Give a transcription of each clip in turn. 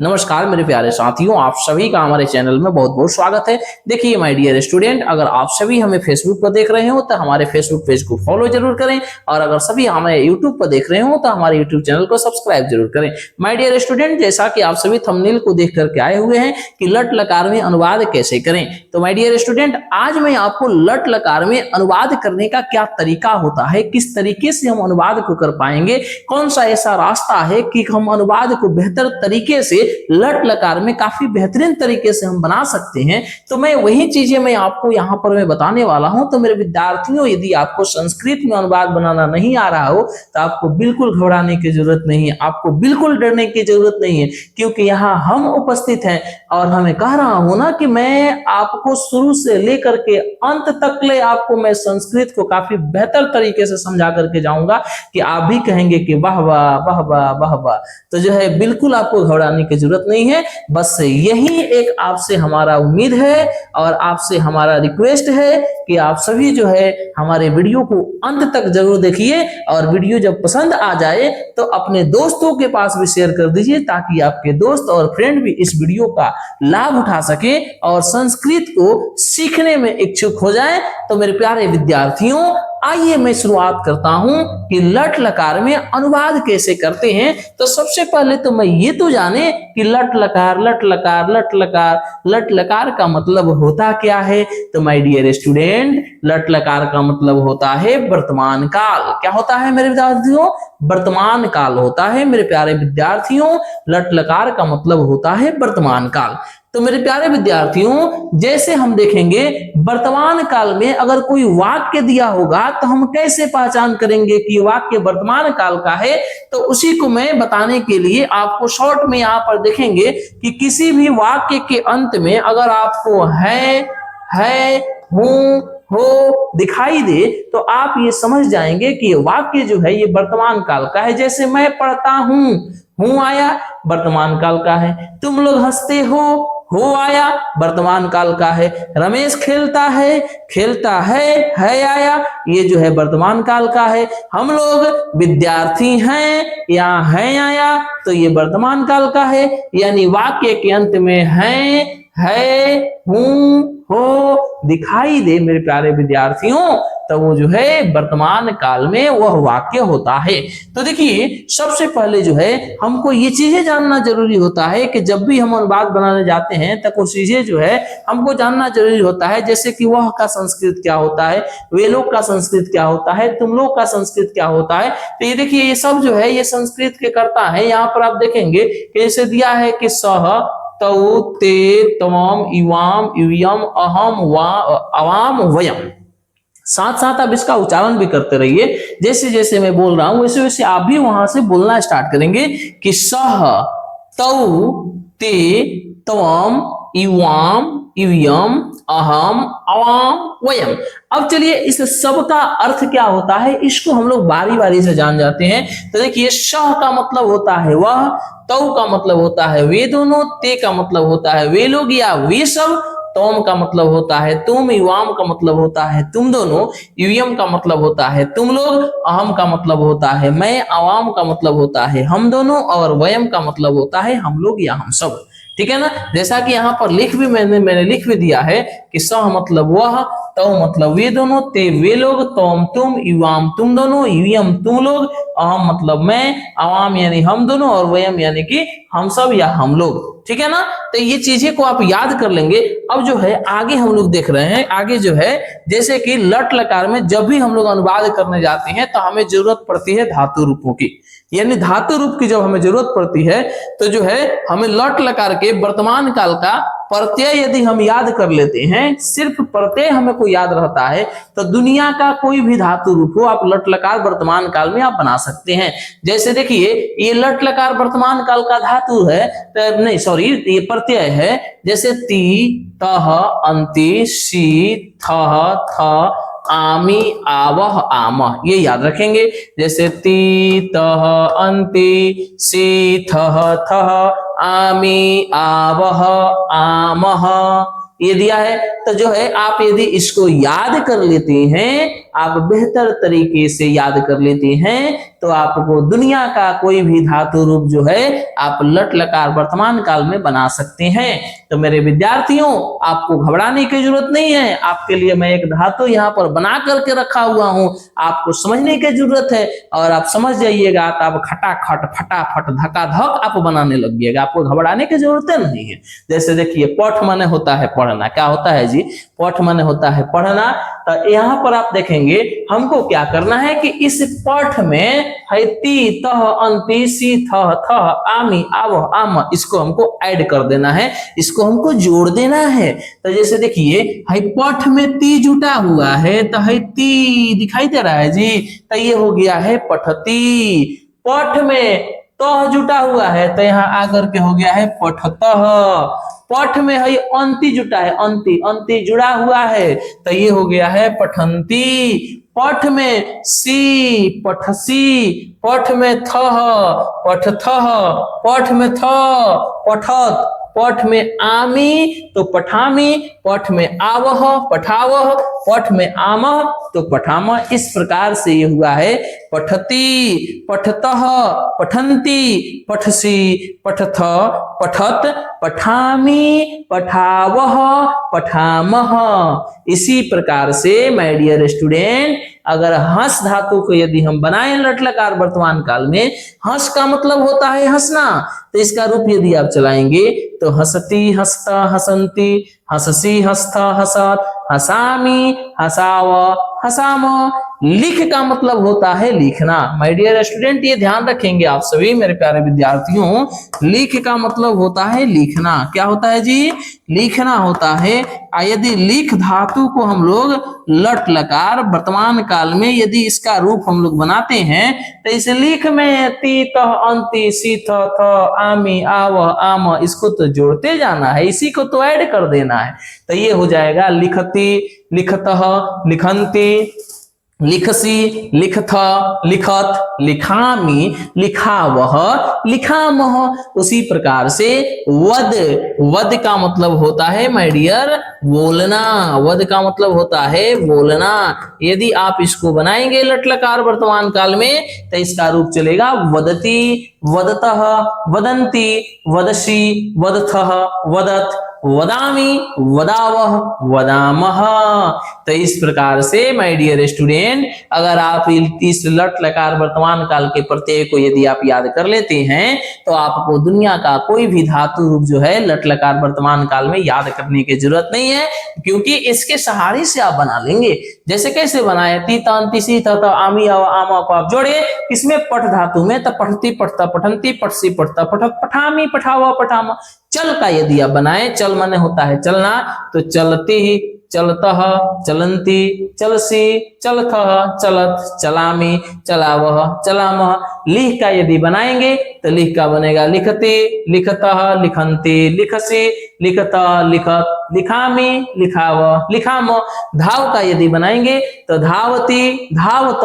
नमस्कार मेरे प्यारे साथियों, आप सभी का हमारे चैनल में बहुत बहुत स्वागत है। देखिए माय डियर स्टूडेंट, अगर आप सभी हमें फेसबुक पर देख रहे हो तो हमारे फेसबुक पेज को फॉलो जरूर करें, और अगर सभी हमें यूट्यूब पर देख रहे हो तो हमारे यूट्यूब चैनल को सब्सक्राइब जरूर करें। माय डियर स्टूडेंट, जैसा कि आप सभी थंबनेल को देख करके आए हुए हैं कि लट लकार में अनुवाद कैसे करें, तो माय डियर स्टूडेंट आज मैं आपको लट लकार में अनुवाद करने का क्या तरीका होता है, किस तरीके से हम अनुवाद को कर पाएंगे, कौन सा ऐसा रास्ता है कि हम अनुवाद को बेहतर तरीके से लट लकार में काफी बेहतरीन तरीके से हम बना सकते हैं, तो मैं वही चीजें मैं आपको यहाँ पर मैं बताने वाला हूं। तो मेरे विद्यार्थियों, यदि आपको संस्कृत में अनुवाद बनाना नहीं आ रहा हो तो आपको बिल्कुल घबराने की जरूरत नहीं है, आपको बिल्कुल डरने की जरूरत नहीं है, क्योंकि यहाँ हम उपस्थित हैं और हमें कह रहा हूं ना कि मैं आपको शुरू से लेकर के अंत तक ले आपको मैं संस्कृत को काफी बेहतर तरीके से समझा करके जाऊंगा कि आप भी कहेंगे कि वाह वाह वाह वाह वाह वाह। तो जो है बिल्कुल आपको घबराने की जरूरत नहीं है, बस यही एक आपसे हमारा उम्मीद है और आपसे हमारा रिक्वेस्ट है कि आप सभी जो है हमारे वीडियो को अंत तक जरूर देखिए, और वीडियो जब पसंद आ जाए तो अपने दोस्तों के पास भी शेयर कर दीजिए, ताकि आपके दोस्त और फ्रेंड भी इस वीडियो का लाभ उठा सके और संस्कृत को सीखने में इच्छुक हो जाए। तो मेरे प्यारे विद्यार्थियों, आइए मैं शुरुआत करता हूं कि लट लकार में अनुवाद कैसे करते हैं। तो सबसे पहले तो मैं ये तो जाने कि लट लकार लट लकार लट लकार लट लकार का मतलब होता क्या है। तो माय डियर स्टूडेंट, लट लकार का मतलब होता है वर्तमान काल। क्या होता है मेरे विद्यार्थियों? वर्तमान काल होता है मेरे प्यारे विद्यार्थियों। लट लकार का मतलब होता है वर्तमान काल। तो मेरे प्यारे विद्यार्थियों, जैसे हम देखेंगे वर्तमान काल में अगर कोई वाक्य दिया होगा तो हम कैसे पहचान करेंगे कि वाक्य वर्तमान काल का है। तो उसी को मैं बताने के लिए आपको शॉर्ट में यहाँ पर देखेंगे कि किसी भी वाक्य के अंत में अगर आपको है हूं हो दिखाई दे तो आप ये समझ जाएंगे कि ये वाक्य जो है ये वर्तमान काल का है। जैसे मैं पढ़ता हूं आया, वर्तमान काल का है। तुम लोग हंसते हो आया, वर्तमान काल का है। रमेश खेलता है आया, ये जो है वर्तमान काल का है। हम लोग विद्यार्थी हैं, यहाँ है आया, तो ये वर्तमान काल का है। यानी वाक्य के अंत में है हूं हो दिखाई दे मेरे प्यारे विद्यार्थियों, तो वो जो है वर्तमान काल में वह वाक्य होता है। तो देखिए सबसे पहले जो है हमको ये चीजें जानना जरूरी होता है कि जब भी हम अनुवाद बनाने जाते हैं तो कुछ चीजें जो है हमको जानना जरूरी होता है, जैसे कि वह का संस्कृत क्या होता है, वे लोग का संस्कृत क्या होता है, तुम लोग का संस्कृत क्या होता है। तो ये देखिए ये सब जो है ये संस्कृत के करता है। यहाँ पर आप देखेंगे कि जैसे दिया है कि सह तौ ते तवाम इवाम इवियम अहम वा अवाम वयम। साथ साथ आप इसका उच्चारण भी करते रहिए, जैसे जैसे मैं बोल रहा हूं वैसे वैसे आप भी वहां से बोलना स्टार्ट करेंगे कि सह तौ ते तवाम इवाम इवियम अहम अवाम वयम। अब चलिए इस सब का अर्थ क्या होता है, इसको हम लोग बारी बारी से जान जाते हैं। तो देखिए सह का मतलब होता है वह, तौ का मतलब होता है वे दोनों, ते का मतलब होता है वे लोग या वे सब, तोम का मतलब होता है तुम, इवाम का मतलब होता है तुम दोनों, यूयम का मतलब होता है तुम लोग, अहम का मतलब होता है मैं, अवाम का मतलब होता है हम दोनों, और वयम का मतलब होता है हम लोग या हम सब। ठीक है ना। जैसा कि यहाँ पर मैंने लिख भी दिया है कि सह मतलब वह, तौ मतलब वे दोनों, ते वे लोग, तोम तुम, इवाम तुम दोनों, यूयम तुम लोग, अहम मतलब मैं, अवाम यानी हम दोनों, और वयम यानी कि हम सब या हम लोग। ठीक है ना। तो ये चीजें को आप याद कर लेंगे। अब जो है आगे हम लोग देख रहे हैं, आगे जो है जैसे कि लट लकार में जब भी हम लोग अनुवाद करने जाते हैं तो हमें जरूरत पड़ती है धातु रूपों की, यानी धातु रूप की जब हमें जरूरत पड़ती है तो जो है हमें लट लकार के वर्तमान काल का प्रत्यय यदि हम याद कर लेते हैं, सिर्फ प्रत्यय हमें को याद रहता है, तो दुनिया का कोई भी धातु रूप हो आप लट लकार वर्तमान काल में आप बना सकते हैं। जैसे देखिए ये लट लकार वर्तमान काल का धातु है, तो नहीं सॉरी ये प्रत्यय है। जैसे ती तह अंति सी थह थ आमी आवह आमह, ये याद रखेंगे। जैसे ती तह अंति सी थह थह आमी आवह आमह, ये दिया है। तो जो है आप यदि इसको याद कर लेते हैं, आप बेहतर तरीके से याद कर लेते हैं, तो आपको दुनिया का कोई भी धातु रूप जो है आप लट लकार वर्तमान काल में बना सकते हैं। तो मेरे विद्यार्थियों, आपको घबराने की जरूरत नहीं है। आपके लिए मैं एक धातु यहाँ पर बना करके रखा हुआ हूँ, आपको समझने की जरूरत है और आप समझ जाइएगा तो आप खटाखट फटाफट धकाधक आप बनाने लगिएगा, आपको घबराने की जरूरत नहीं है। जैसे देखिए, पठ माने होता है पढ़ना। क्या होता है जी? पठ माने होता है पढ़ना। तो यहाँ पर आप देखेंगे हमको क्या करना है कि इस पठ में है ती तह अंति सी थह थह आमी आवह आम, इसको हमको ऐड कर देना है, इसको हमको जोड़ देना है। तो जैसे देखिए, है पठ में ती जुटा हुआ है, तो है ती दिखाई दे रहा है जी, तो ये हो गया है पठती। पठ में तह जुटा हुआ है, तो यहाँ आकर के हो गया है पठतह। पठ में है अंति जुटा है, अंति अंति जुड़ा हुआ है, तो ये हो गया है पठंती। पठ में सी पठसी, पठ में थह पठथह, पठ में थ पठत, पठ में आमी तो पठामी, पठ में आवह पठावह, पठ में आमह तो पठामह। इस प्रकार से ये हुआ है पठती, पठतः, पठंती, पठसी, पठथ, पठत, पठामी, पठावह, पठामह। इसी प्रकार से माय डियर स्टूडेंट, अगर हंस धातु को यदि हम बनाएं लट लकार वर्तमान काल में, हंस का मतलब होता है हंसना, तो इसका रूप यदि आप चलाएंगे तो हंसती हंसता हंसंती, हंससी हंसता हंसत, हंसामी हंसाव हंसाम। लिख का मतलब होता है लिखना। माय डियर स्टूडेंट, ये ध्यान रखेंगे आप सभी मेरे प्यारे विद्यार्थियों, लिख का मतलब होता है लिखना। क्या होता है जी? लिखना होता है। यदि लिख धातु को हम लोग लट लकार वर्तमान काल में यदि इसका रूप हम लोग बनाते हैं, तो इस लिख में ती तह अंति सी थ आमी आवह आम, इसको तो जोड़ते जाना है, इसी को तो ऐड कर देना है। तो ये हो जाएगा लिखती, लिखतः, लिखंती, लिखसी, लिखथ, लिखत, लिखामी, लिखावह, लिखामह। उसी प्रकार से वद, वद का मतलब होता है माय डियर बोलना, वद का मतलब होता है बोलना। यदि आप इसको बनाएंगे लट लकार वर्तमान काल में, तो इसका रूप चलेगा वदती, वदतः, वदंती, वदसी, वदथः, वदत, वदामी, वदावह, वदामह। तो इस प्रकार से माय डियर स्टूडेंट, अगर आप इस लट लकार वर्तमान काल के प्रत्यय को यदि आप याद कर लेते हैं, तो आपको दुनिया का कोई भी धातु रूप जो है लट लकार वर्तमान काल में याद करने की जरूरत नहीं है, क्योंकि इसके सहारे से आप बना लेंगे। जैसे कैसे बनाए? ती तांति सी तथा आमी आमा को आप जोड़े किसमें? पठ धातु में, तो पठती पठता पठंती, पठसी पठता पठत, पठामी पठावा पठामा। चल का यदि आप बनाए, चल माने होता है चलना, तो चलती, चलतः, चलंती, चलसी, चलथः, चलत, चलामी, चलावह, चलामह। लिख का यदि बनाएंगे तो लिख का बनेगा लिखती, लिखतः, लिखंती, लिखसी, लिखतः, लिखत, लिखामी, लिखावह, लिखाम। धाव का यदि बनाएंगे तो धावती, धावत,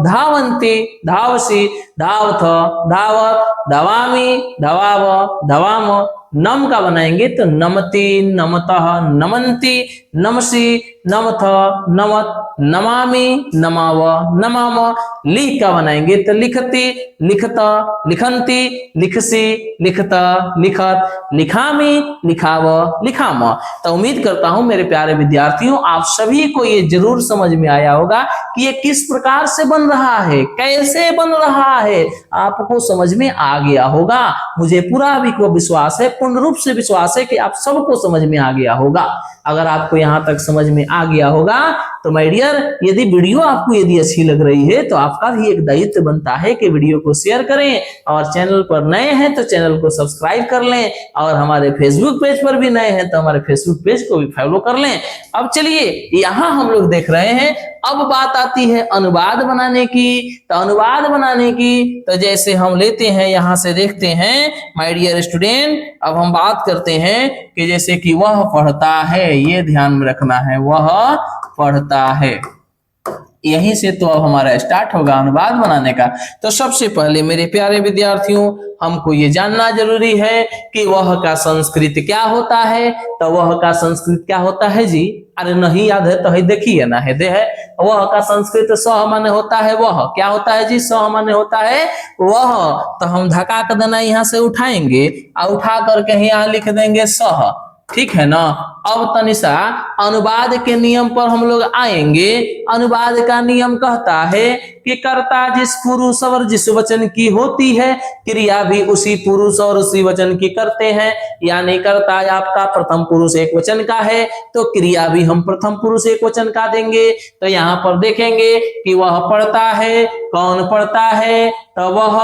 धावंती, धावसी, धावथ, धावत, धवामी, धवाव, धवाम। नम का बनाएंगे तो नमती, नमतः, नमंती, नमसी, नमथ, नमत, नमामि, नमाव, नमाम। लिख का बनाएंगे तो लिखती, लिखता, लिखंती, लिखसी, लिखता, लिखत, लिखामी, लिखाव, लिखाम। तो उम्मीद करता हूं मेरे प्यारे विद्यार्थियों, आप सभी को ये जरूर समझ में आया होगा कि ये किस प्रकार से बन रहा है, कैसे बन रहा है, आपको समझ में आ गया होगा। मुझे पूरा विश्वास है, पूर्ण रूप से विश्वास है कि आप सबको समझ में आ गया होगा। अगर आपको यहाँ तक समझ में आ गया होगा तो माय डियर, यदि वीडियो आपको यदि अच्छी लग रही है तो आपका भी एक दायित्व बनता है कि वीडियो को शेयर करें, और चैनल पर नए हैं तो चैनल को सब्सक्राइब कर लें, और हमारे फेसबुक पेज पर भी नए हैं तो हमारे फेसबुक पेज को भी फॉलो कर लें। अब चलिए, यहाँ हम लोग देख रहे हैं, अब बात आती है अनुवाद बनाने की। तो अनुवाद बनाने की तो जैसे हम लेते हैं, यहाँ से देखते हैं माय डियर स्टूडेंट, अब हम बात करते हैं कि जैसे कि वह पढ़ता है, ये ध्यान में रखना है, वह पढ़ता है। यहीं से तो अब हमारा स्टार्ट होगा अनुवाद बनाने का। तो सबसे पहले मेरे प्यारे विद्यार्थियों, हमको ये जानना जरूरी है कि वह का संस्कृत क्या होता है। तो वह का संस्कृत क्या होता है जी? अरे नहीं याद है तो है, देखिए ना, है दे है। वह का संस्कृत सह माने होता है वह। क्या होता है जी? सह माने होता है वह। तो हम धक्का कर देना यहाँ से उठाएंगे और उठा करके यहाँ लिख देंगे सह। ठीक है ना। अब तनिषा अनुवाद के नियम पर हम लोग आएंगे। अनुवाद का नियम कहता है कि कर्ता जिस पुरुष और जिस वचन की होती है, क्रिया भी उसी पुरुष और उसी वचन की करते हैं। यानी कर्ता आपका प्रथम पुरुष एक वचन का है तो क्रिया भी हम प्रथम पुरुष एक वचन का देंगे। तो यहाँ पर देखेंगे कि वह पढ़ता है, कौन पढ़ता है, तो वह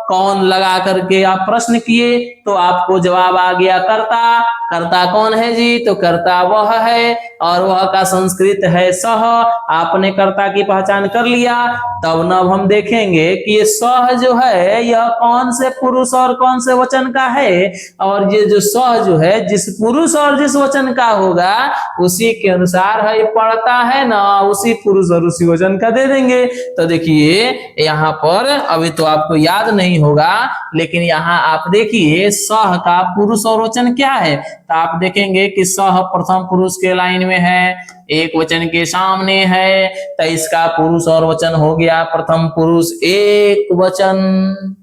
कौन लगा करके आप प्रश्न किए तो आपको जवाब आ गया कर्ता। कर्ता कौन है जी? तो कर्ता वह है और वह का संस्कृत है सह। आपने कर्ता की पहचान कर लिया। तब न हम देखेंगे कि ये सह जो है यह कौन से पुरुष और कौन से वचन का है। और ये जो सह जो है जिस पुरुष और जिस वचन का होगा उसी के अनुसार है पढ़ता है ना, उसी पुरुष और उसी वचन का दे देंगे। तो देखिए यहाँ पर अभी तो आपको याद नहीं होगा, लेकिन यहाँ आप देखिए सह का पुरुष और वचन क्या है। तो आप देखेंगे कि सह प्रथम पुरुष के लाइन में है, एक वचन के सामने है, तो इसका पुरुष और वचन हो गया प्रथम पुरुष एक वचन।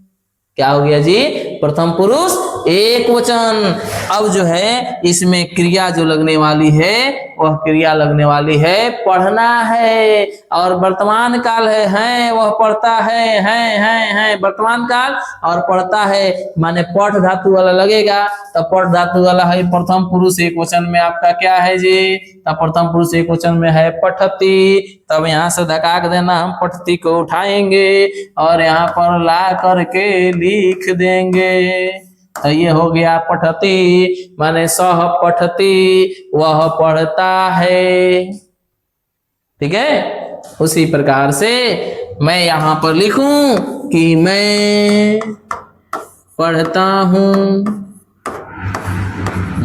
क्या हो गया जी? प्रथम पुरुष एक वचन। अब जो है इसमें क्रिया जो लगने वाली है वह क्रिया लगने वाली है पढ़ना है। और वर्तमान काल है वह पढ़ता है वर्तमान काल और पढ़ता है माने पठ धातु वाला लगेगा। तो पठ धातु वाला है प्रथम पुरुष एक वचन में आपका क्या है जी? तो प्रथम पुरुष एक वचन में है पठती। तब यहाँ से धका देना, हम पठती को उठाएंगे और यहाँ पर ला करके लिख देंगे। तो ये हो गया पठती माने सह पठती, वह पढ़ता है। ठीक है। उसी प्रकार से मैं यहाँ पर लिखूं कि मैं पढ़ता हूं,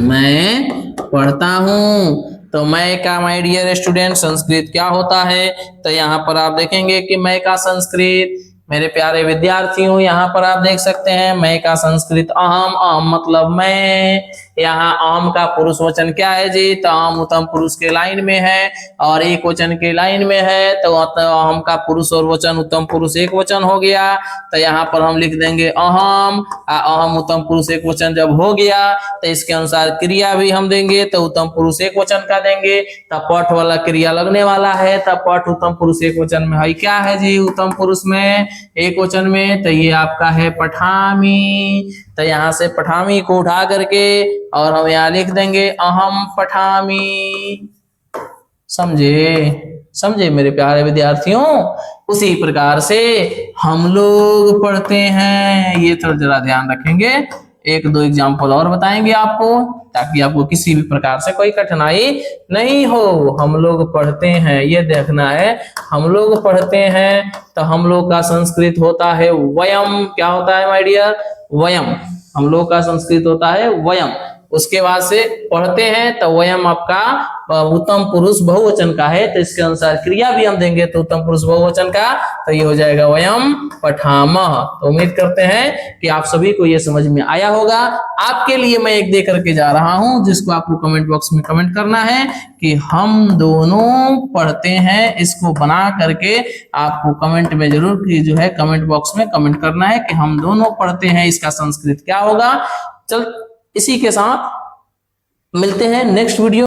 मैं पढ़ता हूं। तो मैं का माय डियर स्टूडेंट संस्कृत क्या होता है? तो यहाँ पर आप देखेंगे कि मैं का संस्कृत, मेरे प्यारे विद्यार्थियों यहाँ पर आप देख सकते हैं मैं का संस्कृत अहम। अहम मतलब मैं। यहाँ अहम का पुरुष वचन क्या है जी? तो अहम उत्तम पुरुष के लाइन में है और एक वचन के लाइन में है। तो अहम का पुरुष और वचन उत्तम पुरुष एक वचन हो गया। तो यहाँ पर हम लिख देंगे अहम। अहम उत्तम पुरुष एक वचन जब हो गया तो इसके अनुसार क्रिया भी हम देंगे। तो उत्तम पुरुष एक वचन का देंगे। तो पठ वाला क्रिया लगने वाला है। तो पठ उत्तम पुरुष एक वचन में है क्या है जी? उत्तम पुरुष में एक वचन में। तो ये आपका है पठामी। तो यहाँ से पठामी को उठा करके और हम यहाँ लिख देंगे अहम पठामी। समझे मेरे प्यारे विद्यार्थियों। उसी प्रकार से हम लोग पढ़ते हैं। ये थोड़ा जरा ध्यान रखेंगे, एक दो एग्जाम्पल और बताएंगे आपको ताकि आपको किसी भी प्रकार से कोई कठिनाई नहीं हो। हम लोग पढ़ते हैं, ये देखना है। हम लोग पढ़ते हैं तो हम लोग का संस्कृत होता है वयम। क्या होता है माय डियर? वयम। हम लोग का संस्कृत होता है वयम। उसके बाद से पढ़ते हैं तो वयम आपका उत्तम पुरुष बहुवचन का है। तो इसके अनुसार क्रिया भी हम देंगे तो उत्तम पुरुष बहुवचन का, तो ये हो जाएगा वयम पठामः। तो उम्मीद करते हैं कि आप सभी को ये समझ में आया होगा। आपके लिए मैं एक दे करके जा रहा हूं जिसको आपको कमेंट बॉक्स में कमेंट करना है कि हम दोनों पढ़ते हैं। इसको बना करके आपको कमेंट में जरूर जो है कमेंट बॉक्स में कमेंट करना है कि हम दोनों पढ़ते हैं, इसका संस्कृत क्या होगा। चल इसी के साथ मिलते हैं नेक्स्ट वीडियो।